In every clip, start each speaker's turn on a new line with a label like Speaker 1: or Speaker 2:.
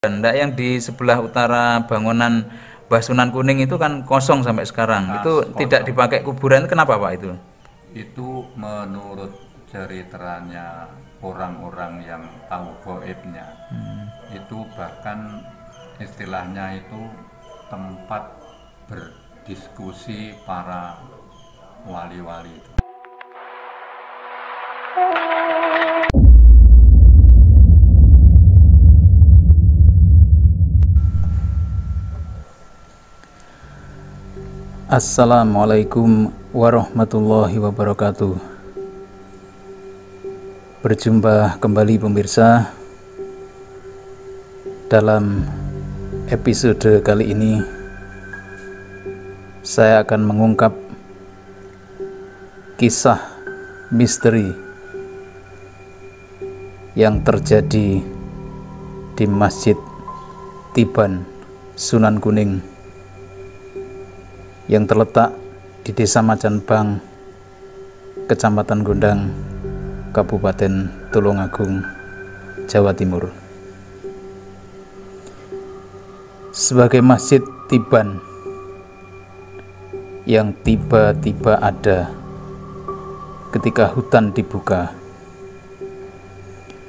Speaker 1: Ndak yang di sebelah utara bangunan Mbah Sunan Kuning itu kan kosong sampai sekarang.
Speaker 2: Nah,
Speaker 1: Itu
Speaker 2: kosong.
Speaker 1: tidak dipakai kuburan, kenapa Pak itu?
Speaker 2: Itu menurut ceritanya orang-orang yang tahu gaibnya. Itu bahkan istilahnya itu tempat berdiskusi para wali-wali itu.
Speaker 1: Assalamualaikum warahmatullahi wabarakatuh. Berjumpa kembali pemirsa. Dalam episode kali ini saya akan mengungkap kisah misteri yang terjadi di Masjid Tiban Sunan Kuning yang terletak di Desa Majanbang, Kecamatan Gondang, Kabupaten Tulungagung, Jawa Timur. Sebagai Masjid Tiban yang tiba-tiba ada ketika hutan dibuka,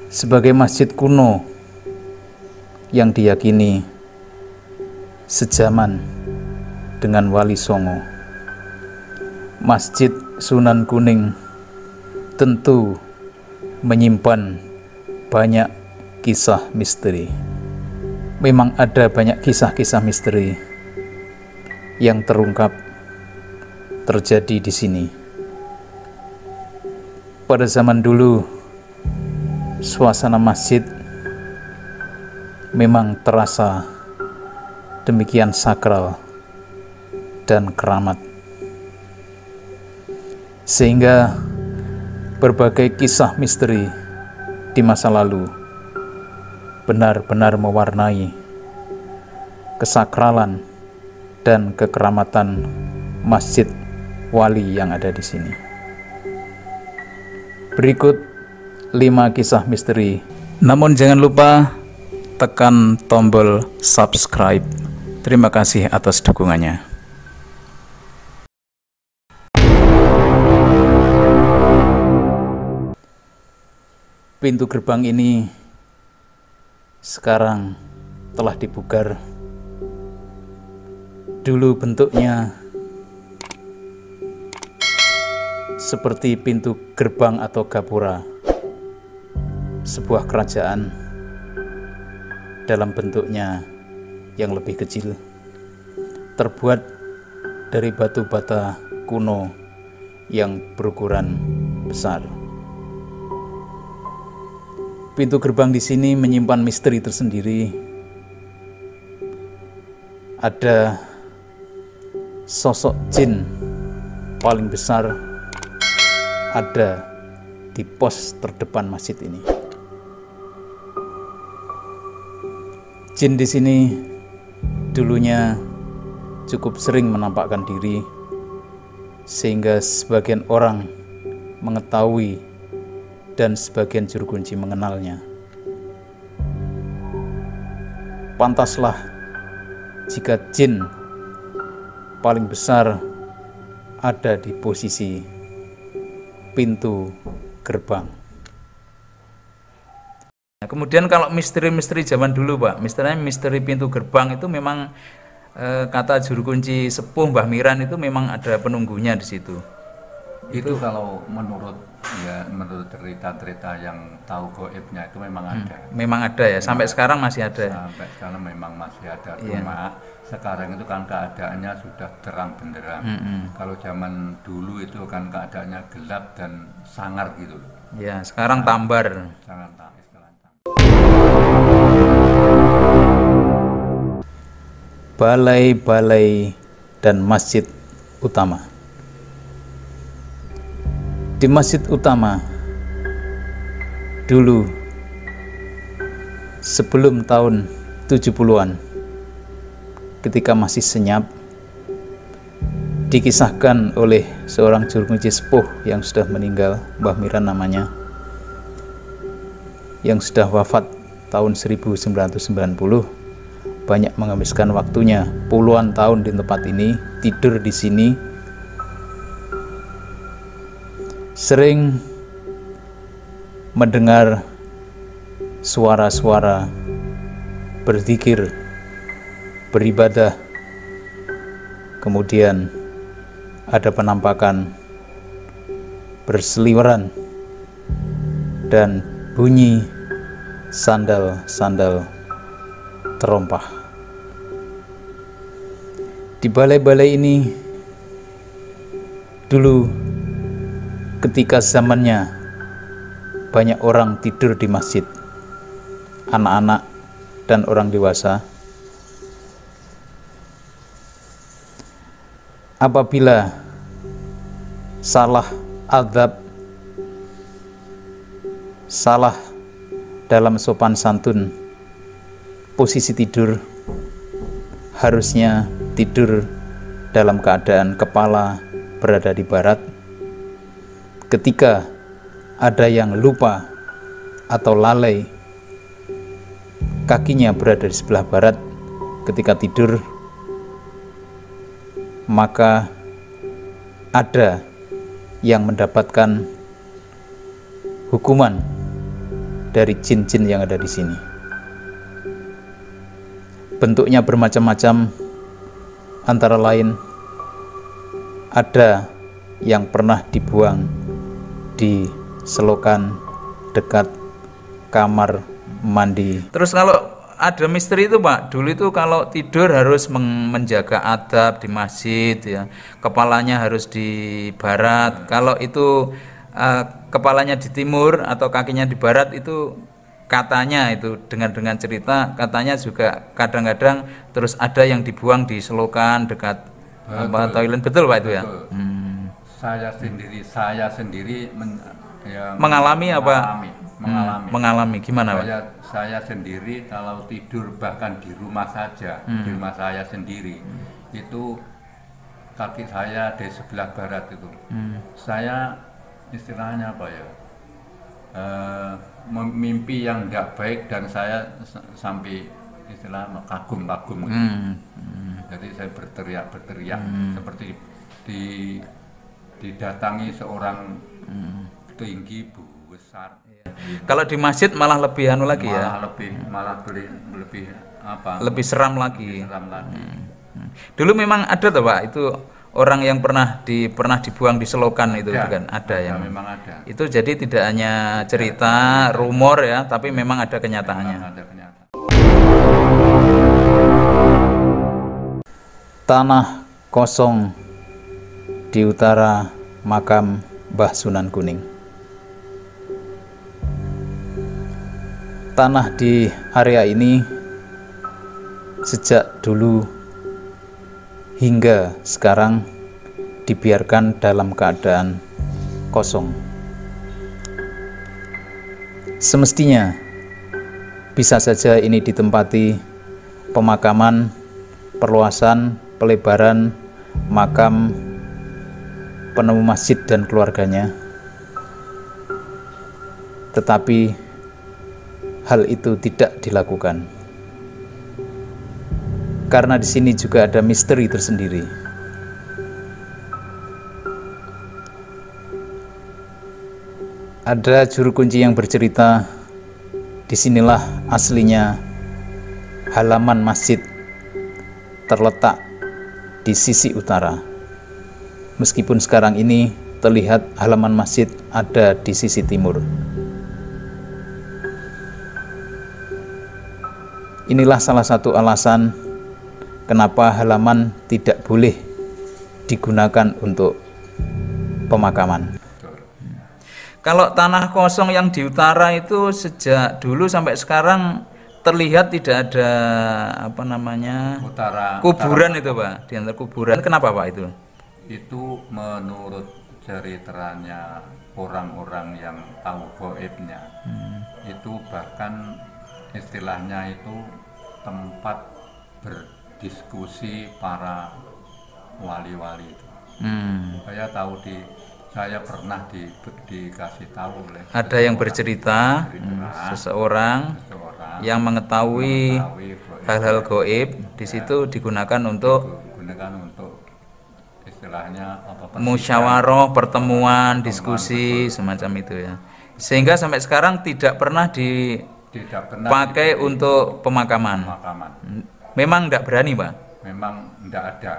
Speaker 1: sebagai masjid kuno yang diyakini sejaman dengan Wali Songo, Masjid Sunan Kuning tentu menyimpan banyak kisah misteri. Memang ada banyak kisah-kisah misteri yang terungkap terjadi di sini. Pada zaman dulu, suasana masjid memang terasa demikian sakral dan keramat, sehingga berbagai kisah misteri di masa lalu benar-benar mewarnai kesakralan dan kekeramatan masjid wali yang ada di sini. Berikut 5 kisah misteri. Namun jangan lupa tekan tombol subscribe. Terima kasih atas dukungannya. Pintu gerbang ini sekarang telah dibugar. Dulu bentuknya seperti pintu gerbang atau gapura sebuah kerajaan dalam bentuknya yang lebih kecil, terbuat dari batu bata kuno yang berukuran besar. Pintu gerbang di sini menyimpan misteri tersendiri. Ada sosok jin paling besar ada di pos terdepan masjid ini. Jin di sini dulunya cukup sering menampakkan diri, sehingga sebagian orang mengetahui dan sebagian juru kunci mengenalnya. Pantaslah jika jin paling besar ada di posisi pintu gerbang. Nah, kemudian kalau misteri-misteri zaman dulu Pak, misteri pintu gerbang itu memang kata juru kunci sepuh Mbah Miran itu memang ada penunggunya di situ.
Speaker 2: Itu kalau menurut cerita-cerita yang tahu gaibnya itu memang ada.
Speaker 1: Memang ada ya, sampai sekarang masih ada.
Speaker 2: Sampai sekarang memang masih ada. Cuma sekarang itu kan keadaannya sudah terang benderang. Kalau zaman dulu itu kan keadaannya gelap dan sangar gitu.
Speaker 1: Ya, sekarang tambar. Balai-balai dan masjid utama. Di masjid utama dulu sebelum tahun 70-an, ketika masih senyap, dikisahkan oleh seorang juru kunci sepuh yang sudah meninggal, Mbah Miran namanya, yang sudah wafat tahun 1990 banyak menghabiskan waktunya puluhan tahun di tempat ini, tidur di sini, sering mendengar suara-suara berzikir, beribadah, kemudian ada penampakan berseliweran dan bunyi sandal-sandal terompah. Di balai-balai ini dulu ketika zamannya banyak orang tidur di masjid, anak-anak dan orang dewasa. Apabila salah adab, salah dalam sopan santun, posisi tidur, harusnya tidur dalam keadaan kepala berada di barat. Ketika ada yang lupa atau lalai, kakinya berada di sebelah barat ketika tidur, maka ada yang mendapatkan hukuman dari jin-jin yang ada di sini. Bentuknya bermacam-macam, antara lain ada yang pernah dibuang di selokan dekat kamar mandi. Terus kalau ada misteri itu Pak, dulu itu kalau tidur harus menjaga adab di masjid ya, kepalanya harus di barat. Kalau itu kepalanya di timur atau kakinya di barat, itu katanya, itu dengan cerita katanya juga kadang-kadang terus ada yang dibuang di selokan dekat toilet. Betul Pak itu ya?
Speaker 2: Saya sendiri
Speaker 1: mengalami apa?
Speaker 2: Mengalami.
Speaker 1: Gimana Pak?
Speaker 2: Saya sendiri kalau tidur bahkan di rumah saja, di rumah saya sendiri, itu kaki saya di sebelah barat itu. Saya istilahnya apa ya? Mimpi yang tidak baik dan saya sampai istilah kagum-kagum gitu. Jadi saya berteriak seperti didatangi seorang tinggi besar. Kalau di masjid malah lebih lagi ya. Lebih seram lagi. Dulu memang ada tuh Pak, itu orang yang pernah dibuang di selokan itu kan ada yang memang ada. Itu jadi tidak hanya cerita rumor ya, tapi memang ada kenyataannya. Tanah kosong di utara makam Mbah Sunan Kuning. Tanah di area ini sejak dulu hingga sekarang dibiarkan dalam keadaan kosong. Semestinya bisa saja ini ditempati pemakaman, perluasan, pelebaran makam penemu masjid dan keluarganya. Tetapi hal itu tidak dilakukan. Karena di sini juga ada misteri tersendiri. Ada juru kunci yang bercerita, disinilah aslinya halaman masjid terletak di sisi utara. Meskipun sekarang ini terlihat halaman masjid ada di sisi timur. Inilah salah satu alasan kenapa halaman tidak boleh digunakan untuk pemakaman. Kalau tanah kosong yang di utara itu sejak dulu sampai sekarang terlihat tidak ada kuburan itu Pak, di antara kuburan. Kenapa Pak itu? Itu menurut ceritanya orang-orang yang tahu gaibnya. Itu bahkan istilahnya itu tempat berdiskusi para wali-wali itu. Saya tahu di
Speaker 3: Saya pernah dikasih tahu oleh
Speaker 2: ada yang bercerita seseorang yang mengetahui hal-hal gaib, di situ digunakan untuk
Speaker 3: istilahnya
Speaker 2: musyawarah, pertemuan, diskusi, semacam itu ya. Sehingga sampai sekarang tidak pernah dipakai untuk pemakaman. Memang tidak berani, Pak.
Speaker 3: Memang tidak ada.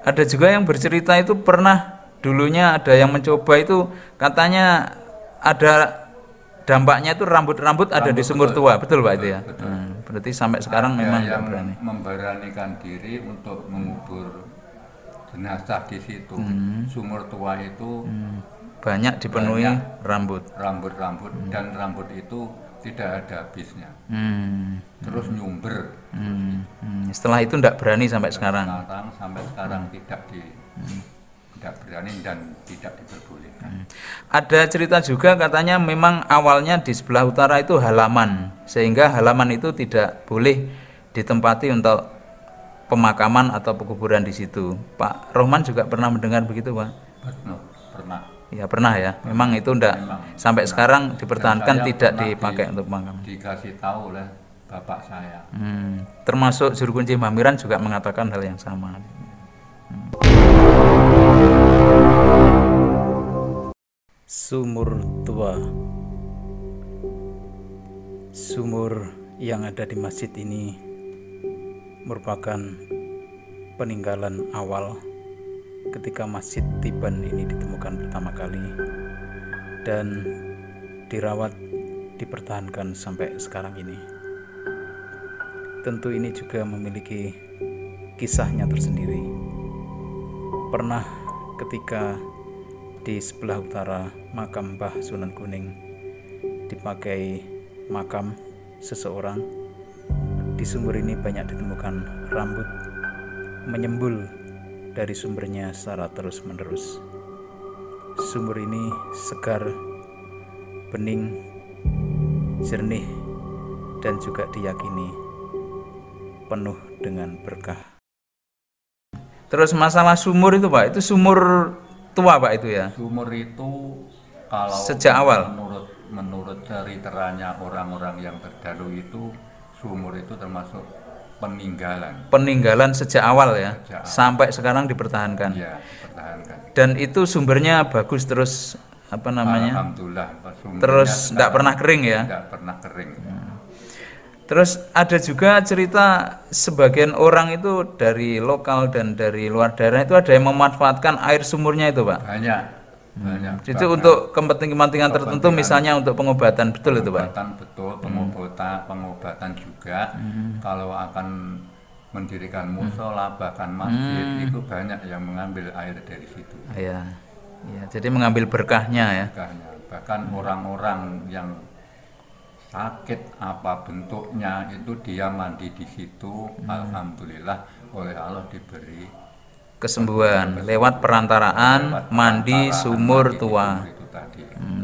Speaker 2: Ada juga yang bercerita itu pernah dulunya ada yang mencoba itu, katanya ada dampaknya itu rambut-rambut ada di sumur tua, betul Pak itu ya? Berarti sampai sekarang
Speaker 3: ada
Speaker 2: memang
Speaker 3: yang
Speaker 2: tidak berani.
Speaker 3: Memberanikan diri untuk mengubur jenazah di situ. Sumur tua itu
Speaker 2: banyak dipenuhi rambut
Speaker 3: dan rambut itu tidak ada habisnya. Terus nyumber.
Speaker 2: Setelah itu tidak berani sampai sekarang.
Speaker 3: Sampai sekarang tidak berani dan tidak diperbolehkan.
Speaker 2: Ada cerita juga katanya memang awalnya di sebelah utara itu halaman, sehingga halaman itu tidak boleh ditempati untuk pemakaman atau pekuburan di situ. Pak Rohman juga pernah mendengar begitu, Pak?
Speaker 3: Pernah.
Speaker 2: Ya pernah ya. Memang itu enggak sampai sekarang dipertahankan tidak dipakai untuk pemakaman.
Speaker 3: Dikasih tahu oleh bapak saya.
Speaker 2: Termasuk Juru Kunci Mamiran juga mengatakan hal yang sama. Sumur tua. Sumur yang ada di masjid ini merupakan peninggalan awal ketika Masjid Tiban ini ditemukan pertama kali dan dirawat, dipertahankan sampai sekarang ini. Tentu ini juga memiliki kisahnya tersendiri. Pernah ketika di sebelah utara makam Mbah Sunan Kuning dipakai makam seseorang, di sumur ini banyak ditemukan rambut menyembul dari sumbernya secara terus-menerus. Sumur ini segar, bening, jernih, dan juga diyakini penuh dengan berkah. Terus masalah sumur itu Pak, itu sumur tua Pak itu ya?
Speaker 3: Sumur itu kalau
Speaker 2: sejak awal
Speaker 3: menurut ceritanya orang-orang yang terdahulu itu, sumur itu termasuk peninggalan
Speaker 2: sejak awal ya, sampai sekarang dipertahankan.
Speaker 3: Ya, dipertahankan.
Speaker 2: Dan itu sumbernya bagus terus
Speaker 3: Alhamdulillah.
Speaker 2: Terus tidak pernah kering ya?
Speaker 3: Tidak pernah kering.
Speaker 2: Terus ada juga cerita sebagian orang itu dari lokal dan dari luar daerah itu ada yang memanfaatkan air sumurnya itu Pak?
Speaker 3: Banyak.
Speaker 2: Itu untuk kepentingan tertentu, misalnya untuk pengobatan, betul itu Pak?
Speaker 3: Betul, pengobatan juga. Kalau akan mendirikan musola bahkan masjid, itu banyak yang mengambil air dari situ.
Speaker 2: Iya, jadi mengambil berkahnya ya.
Speaker 3: Bahkan orang-orang yang sakit apa bentuknya itu dia mandi di situ, alhamdulillah oleh Allah diberi
Speaker 2: kesembuhan lewat perantaraan mandi sumur tua.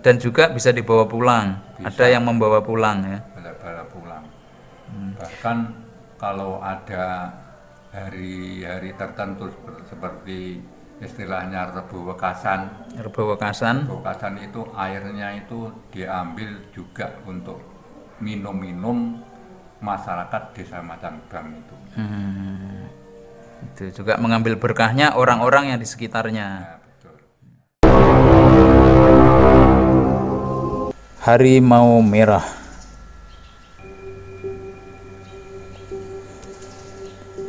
Speaker 2: Dan juga bisa dibawa pulang. Ada yang membawa pulang ya.
Speaker 3: Bahkan kalau ada hari-hari tertentu seperti istilahnya Rebo Wekasan itu airnya itu diambil juga untuk minum masyarakat Desa Macambang itu.
Speaker 2: Itu juga mengambil berkahnya orang-orang yang di sekitarnya. Harimau merah.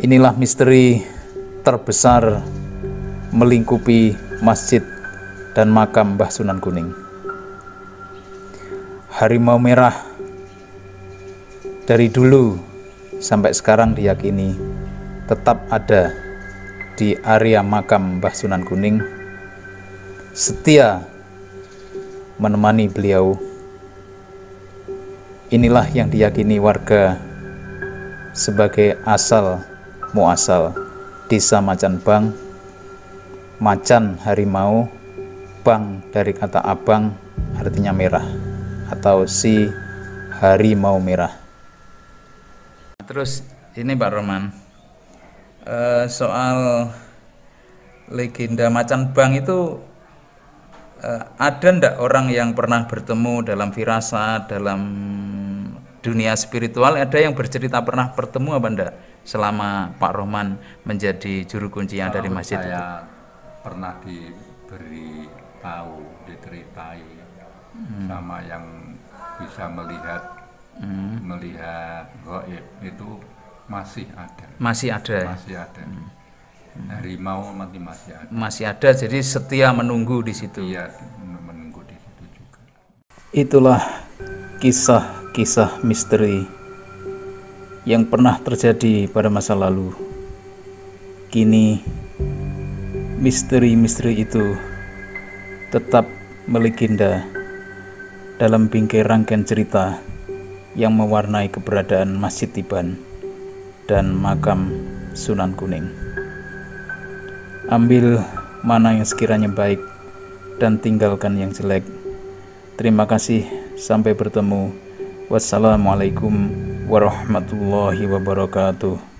Speaker 2: Inilah misteri terbesar melingkupi masjid dan makam Mbah Sunan Kuning. Harimau merah dari dulu sampai sekarang diyakini tetap ada di area makam Mbah Sunan Kuning, setia menemani beliau. Inilah yang diyakini warga sebagai asal muasal Desa Macanbang. Macan harimau, bang dari kata abang artinya merah, atau si harimau merah. Terus ini Pak Roman, soal legenda macan bang itu ada ndak orang yang pernah bertemu dalam firasat, dalam dunia spiritual, ada yang bercerita pernah bertemu apa ndak selama Pak Rohman menjadi juru kunci yang dari masjid itu?
Speaker 3: Saya pernah diberi tahu, diceritai sama yang bisa melihat gaib itu masih ada.
Speaker 2: Masih ada.
Speaker 3: Masih ada. Harimau masih ada.
Speaker 2: Masih ada, jadi setia menunggu di situ.
Speaker 3: Iya, menunggu di situ juga.
Speaker 2: Itulah kisah-kisah misteri yang pernah terjadi pada masa lalu. Kini misteri-misteri itu tetap melegenda dalam bingkai rangkaian cerita yang mewarnai keberadaan Masjid Tiban dan makam Sunan Kuning. Ambil mana yang sekiranya baik dan tinggalkan yang jelek. Terima kasih, sampai bertemu. Wassalamualaikum warahmatullahi wabarakatuh.